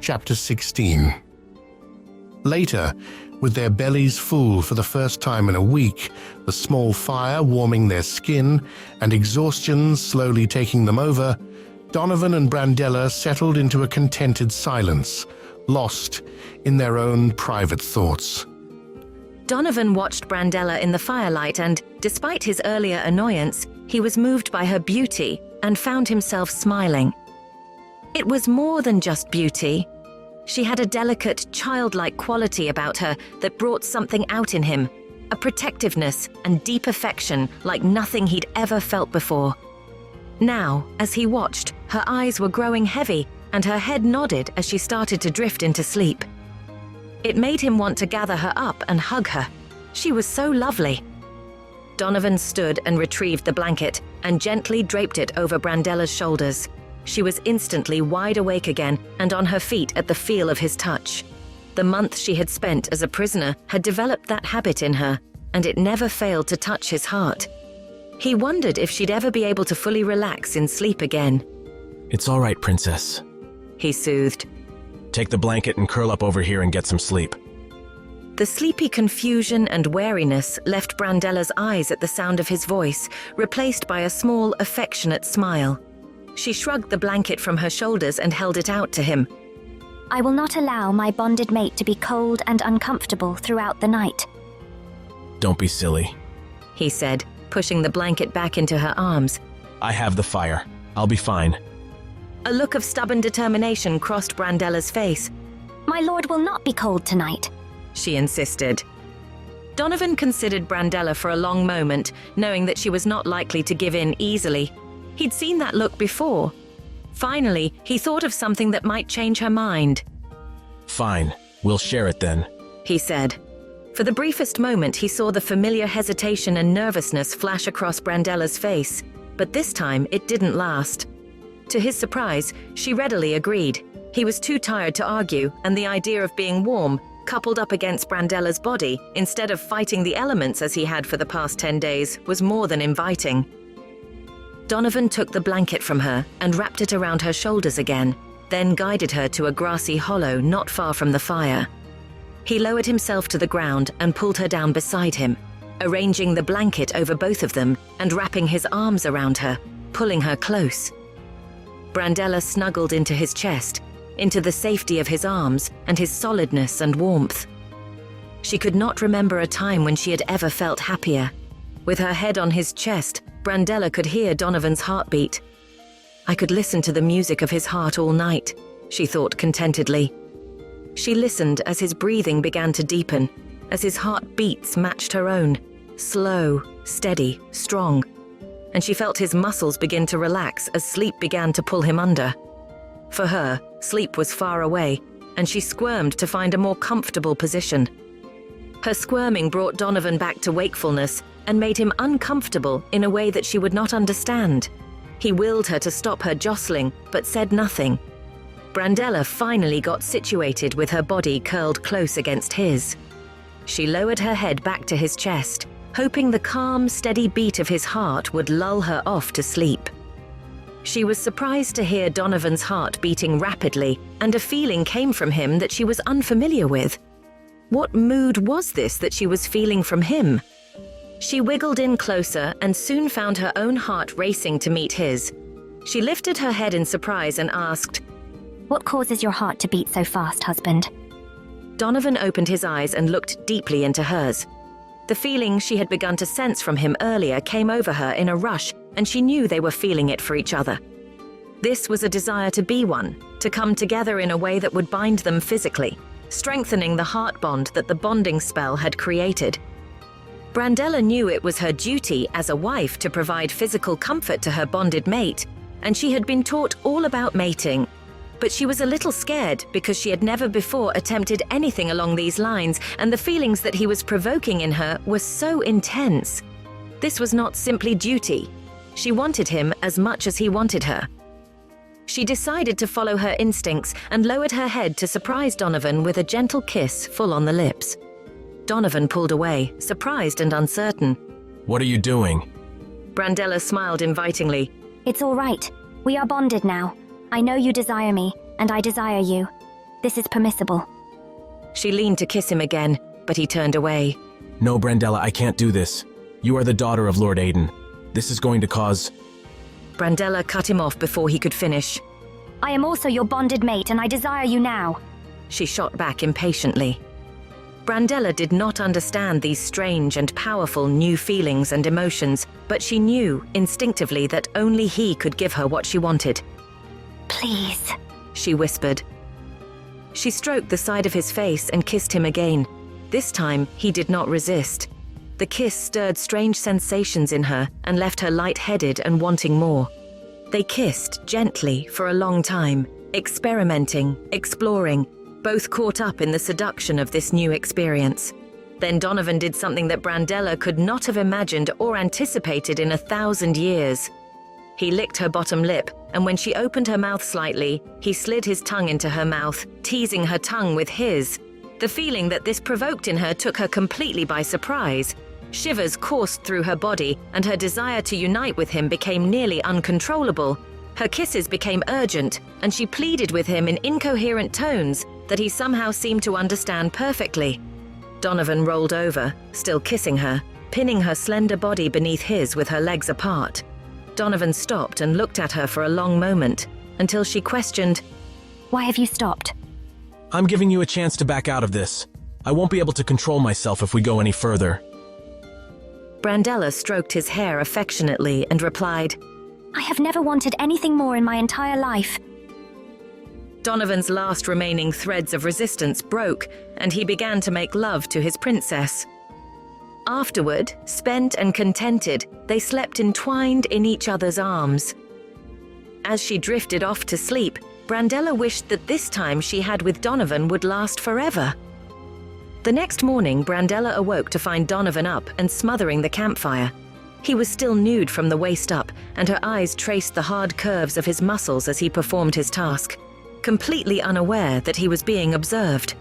Chapter 16. Later, with their bellies full for the first time in a week, the small fire warming their skin, and exhaustion slowly taking them over, Donovan and Brandela settled into a contented silence, lost in their own private thoughts. Donovan watched Brandela in the firelight and, despite his earlier annoyance, he was moved by her beauty and found himself smiling. It was more than just beauty. She had a delicate, childlike quality about her that brought something out in him, a protectiveness and deep affection like nothing he'd ever felt before. Now, as he watched, her eyes were growing heavy and her head nodded as she started to drift into sleep. It made him want to gather her up and hug her. She was so lovely. Donovan stood and retrieved the blanket and gently draped it over Brandela's shoulders. She was instantly wide awake again and on her feet at the feel of his touch. The month she had spent as a prisoner had developed that habit in her, and it never failed to touch his heart. He wondered if she'd ever be able to fully relax in sleep again. "It's all right, princess," he soothed. "Take the blanket and curl up over here and get some sleep." The sleepy confusion and wariness left Brandela's eyes at the sound of his voice, replaced by a small, affectionate smile. She shrugged the blanket from her shoulders and held it out to him. "I will not allow my bonded mate to be cold and uncomfortable throughout the night." "Don't be silly," he said, pushing the blanket back into her arms. "I have the fire. I'll be fine." A look of stubborn determination crossed Brandela's face. "My lord will not be cold tonight," she insisted. Donovan considered Brandela for a long moment, knowing that she was not likely to give in easily. He'd seen that look before. Finally, he thought of something that might change her mind. "Fine, we'll share it then," he said. For the briefest moment, he saw the familiar hesitation and nervousness flash across Brandela's face, but this time it didn't last. To his surprise, she readily agreed. He was too tired to argue, and the idea of being warm, coupled up against Brandela's body, instead of fighting the elements as he had for the past 10 days, was more than inviting. Donovan took the blanket from her and wrapped it around her shoulders again, then guided her to a grassy hollow not far from the fire. He lowered himself to the ground and pulled her down beside him, arranging the blanket over both of them and wrapping his arms around her, pulling her close. Brandela snuggled into his chest, into the safety of his arms and his solidness and warmth. She could not remember a time when she had ever felt happier. With her head on his chest, Brandela could hear Donovan's heartbeat. I could listen to the music of his heart all night, she thought contentedly. She listened as his breathing began to deepen, as his heartbeats matched her own, slow, steady, strong. And she felt his muscles begin to relax as sleep began to pull him under. For her, sleep was far away, and she squirmed to find a more comfortable position. Her squirming brought Donovan back to wakefulness and made him uncomfortable in a way that she would not understand. He willed her to stop her jostling, but said nothing. Brandela finally got situated with her body curled close against his. She lowered her head back to his chest, hoping the calm, steady beat of his heart would lull her off to sleep. She was surprised to hear Donovan's heart beating rapidly, and a feeling came from him that she was unfamiliar with. What mood was this that she was feeling from him? She wiggled in closer and soon found her own heart racing to meet his. She lifted her head in surprise and asked, "What causes your heart to beat so fast, husband?" Donovan opened his eyes and looked deeply into hers. The feeling she had begun to sense from him earlier came over her in a rush, and she knew they were feeling it for each other. This was a desire to be one, to come together in a way that would bind them physically, strengthening the heart bond that the bonding spell had created. Brandela knew it was her duty as a wife to provide physical comfort to her bonded mate, and she had been taught all about mating. But she was a little scared because she had never before attempted anything along these lines, and the feelings that he was provoking in her were so intense. This was not simply duty. She wanted him as much as he wanted her. She decided to follow her instincts and lowered her head to surprise Donovan with a gentle kiss full on the lips. Donovan pulled away, surprised and uncertain. "What are you doing?" Brandela smiled invitingly. "It's all right. We are bonded now. I know you desire me, and I desire you." This is permissible. She leaned to kiss him again, but he turned away. No, Brandela, I can't do this. You are the daughter of Lord Aiden. This is going to cause... Brandela cut him off before he could finish. I am also your bonded mate, and I desire you now. She shot back impatiently. Brandela did not understand these strange and powerful new feelings and emotions, but she knew instinctively that only he could give her what she wanted. Please, She whispered. She stroked the side of his face and kissed him again. This time, he did not resist. The kiss stirred strange sensations in her and left her lightheaded and wanting more. They kissed gently for a long time, experimenting, exploring, both caught up in the seduction of this new experience. Then Donovan did something that Brandela could not have imagined or anticipated in 1,000 years. He licked her bottom lip, and when she opened her mouth slightly, he slid his tongue into her mouth, teasing her tongue with his. The feeling that this provoked in her took her completely by surprise. Shivers coursed through her body, and her desire to unite with him became nearly uncontrollable. Her kisses became urgent, and she pleaded with him in incoherent tones that he somehow seemed to understand perfectly. Donovan rolled over, still kissing her, pinning her slender body beneath his with her legs apart. Donovan stopped and looked at her for a long moment, until she questioned, why have you stopped? I'm giving you a chance to back out of this. I won't be able to control myself if we go any further. Brandela stroked his hair affectionately and replied, I have never wanted anything more in my entire life. Donovan's last remaining threads of resistance broke, and he began to make love to his princess. Afterward, spent and contented, they slept entwined in each other's arms. As she drifted off to sleep, Brandela wished that this time she had with Donovan would last forever. The next morning, Brandela awoke to find Donovan up and smothering the campfire. He was still nude from the waist up, and her eyes traced the hard curves of his muscles as he performed his task, completely unaware that he was being observed.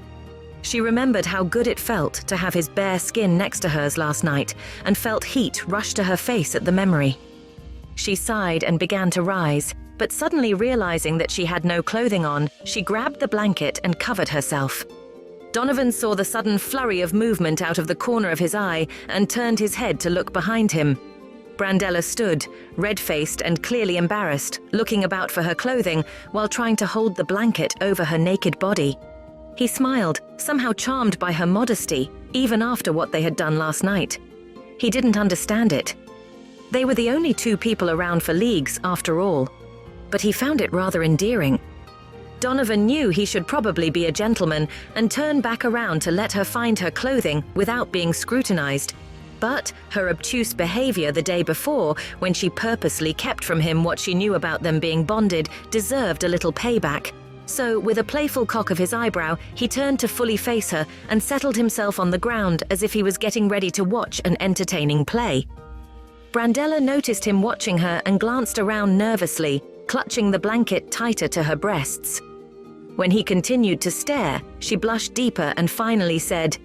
She remembered how good it felt to have his bare skin next to hers last night, and felt heat rush to her face at the memory. She sighed and began to rise, but suddenly realizing that she had no clothing on, she grabbed the blanket and covered herself. Donovan saw the sudden flurry of movement out of the corner of his eye and turned his head to look behind him. Brandela stood, red-faced and clearly embarrassed, looking about for her clothing while trying to hold the blanket over her naked body. He smiled, somehow charmed by her modesty, even after what they had done last night. He didn't understand it. They were the only two people around for leagues, after all. But he found it rather endearing. Donovan knew he should probably be a gentleman and turn back around to let her find her clothing without being scrutinized. But her obtuse behavior the day before, when she purposely kept from him what she knew about them being bonded, deserved a little payback. So, with a playful cock of his eyebrow, he turned to fully face her and settled himself on the ground as if he was getting ready to watch an entertaining play. Brandela noticed him watching her and glanced around nervously, clutching the blanket tighter to her breasts. When he continued to stare, she blushed deeper and finally said,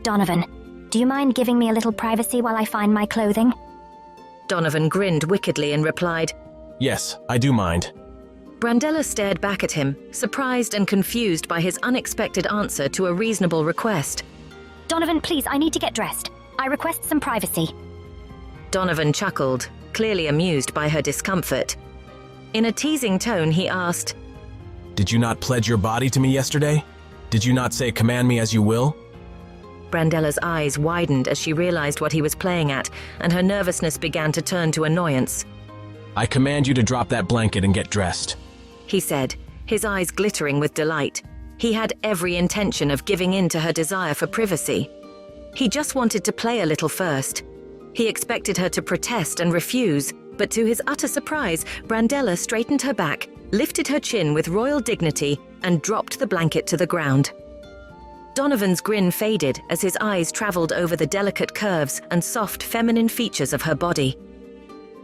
Donovan, do you mind giving me a little privacy while I find my clothing? Donovan grinned wickedly and replied, Yes, I do mind. Brandela stared back at him, surprised and confused by his unexpected answer to a reasonable request. Donovan, please, I need to get dressed. I request some privacy. Donovan chuckled, clearly amused by her discomfort. In a teasing tone, he asked, Did you not pledge your body to me yesterday? Did you not say command me as you will? Brandela's eyes widened as she realized what he was playing at, and her nervousness began to turn to annoyance. I command you to drop that blanket and get dressed, he said, his eyes glittering with delight. He had every intention of giving in to her desire for privacy. He just wanted to play a little first. He expected her to protest and refuse, but to his utter surprise, Brandela straightened her back, lifted her chin with royal dignity, and dropped the blanket to the ground. Donovan's grin faded as his eyes traveled over the delicate curves and soft feminine features of her body.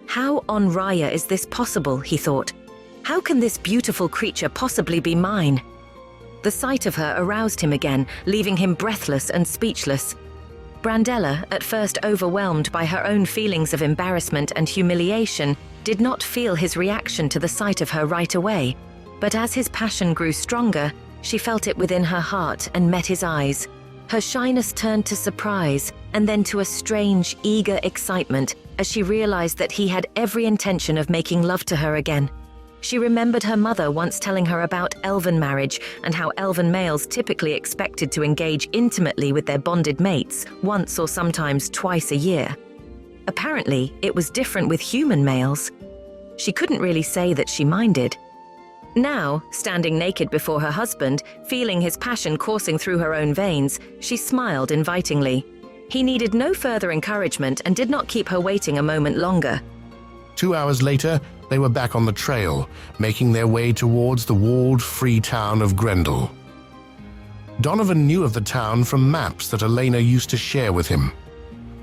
How on Ryyah is this possible, he thought. How can this beautiful creature possibly be mine? The sight of her aroused him again, leaving him breathless and speechless. Brandela, at first overwhelmed by her own feelings of embarrassment and humiliation, did not feel his reaction to the sight of her right away. But as his passion grew stronger, She felt it within her heart and met his eyes. Her shyness turned to surprise and then to a strange, eager excitement as she realized that he had every intention of making love to her again. She remembered her mother once telling her about Elven marriage and how Elven males typically expected to engage intimately with their bonded mates once or sometimes twice a year. Apparently, it was different with human males. She couldn't really say that she minded. Now, standing naked before her husband, feeling his passion coursing through her own veins, she smiled invitingly. He needed no further encouragement and did not keep her waiting a moment longer. 2 hours later, they were back on the trail, making their way towards the walled, free town of Grendel. Donovan knew of the town from maps that Elena used to share with him.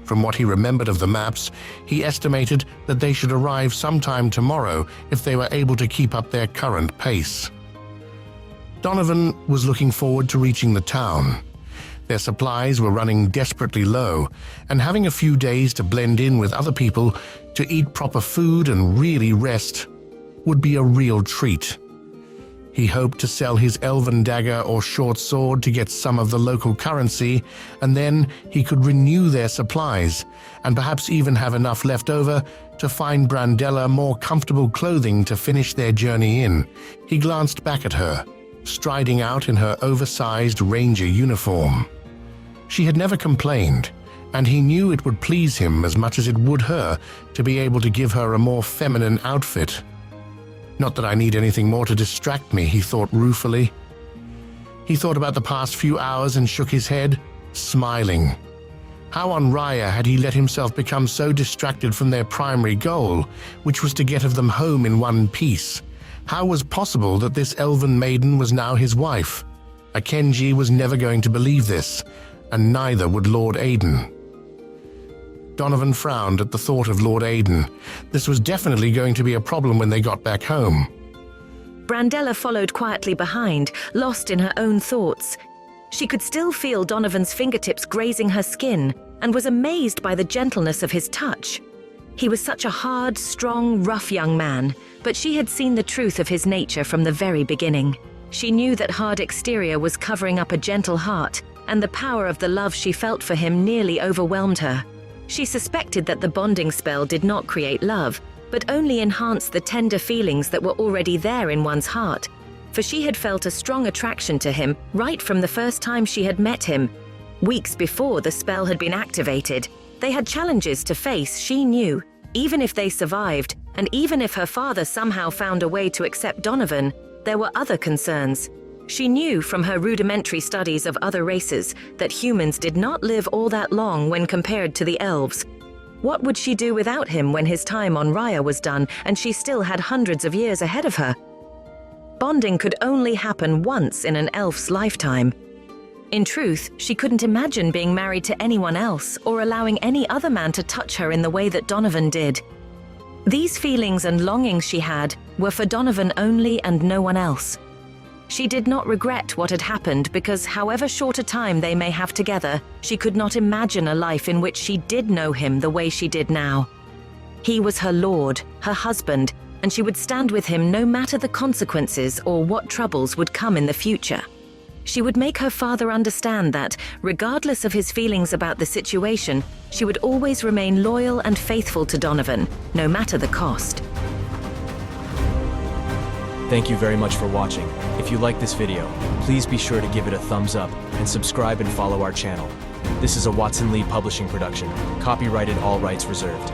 From what he remembered of the maps, he estimated that they should arrive sometime tomorrow if they were able to keep up their current pace. Donovan was looking forward to reaching the town. Their supplies were running desperately low, and having a few days to blend in with other people, to eat proper food and really rest, would be a real treat. He hoped to sell his elven dagger or short sword to get some of the local currency, and then he could renew their supplies, and perhaps even have enough left over to find Brandela more comfortable clothing to finish their journey in. He glanced back at her, striding out in her oversized ranger uniform. She had never complained, and he knew it would please him as much as it would her to be able to give her a more feminine outfit. Not that I need anything more to distract me, he thought ruefully. He thought about the past few hours and shook his head, smiling. How on Ryyah had he let himself become so distracted from their primary goal, which was to get of them home in one piece? How was possible that this elven maiden was now his wife? Akenji was never going to believe this, and neither would Lord Aiden. Donovan frowned at the thought of Lord Aiden. This was definitely going to be a problem when they got back home. Brandela followed quietly behind, lost in her own thoughts. She could still feel Donovan's fingertips grazing her skin and was amazed by the gentleness of his touch. He was such a hard, strong, rough young man, but she had seen the truth of his nature from the very beginning. She knew that hard exterior was covering up a gentle heart, and the power of the love she felt for him nearly overwhelmed her. She suspected that the bonding spell did not create love, but only enhanced the tender feelings that were already there in one's heart, for she had felt a strong attraction to him right from the first time she had met him. Weeks before the spell had been activated, they had challenges to face, she knew. Even if they survived, and even if her father somehow found a way to accept Donovan, there were other concerns. She knew from her rudimentary studies of other races that humans did not live all that long when compared to the elves. What would she do without him when his time on Ryyah was done and she still had hundreds of years ahead of her? Bonding could only happen once in an elf's lifetime. In truth, she couldn't imagine being married to anyone else or allowing any other man to touch her in the way that Donovan did. These feelings and longings she had were for Donovan only and no one else. She did not regret what had happened because however short a time they may have together, she could not imagine a life in which she did know him the way she did now. He was her lord, her husband, and she would stand with him no matter the consequences or what troubles would come in the future. She would make her father understand that, regardless of his feelings about the situation, she would always remain loyal and faithful to Donovan, no matter the cost. Thank you very much for watching. If you like this video, please be sure to give it a thumbs up and subscribe and follow our channel. This is a Watson Lee Publishing production. Copyrighted, all rights reserved.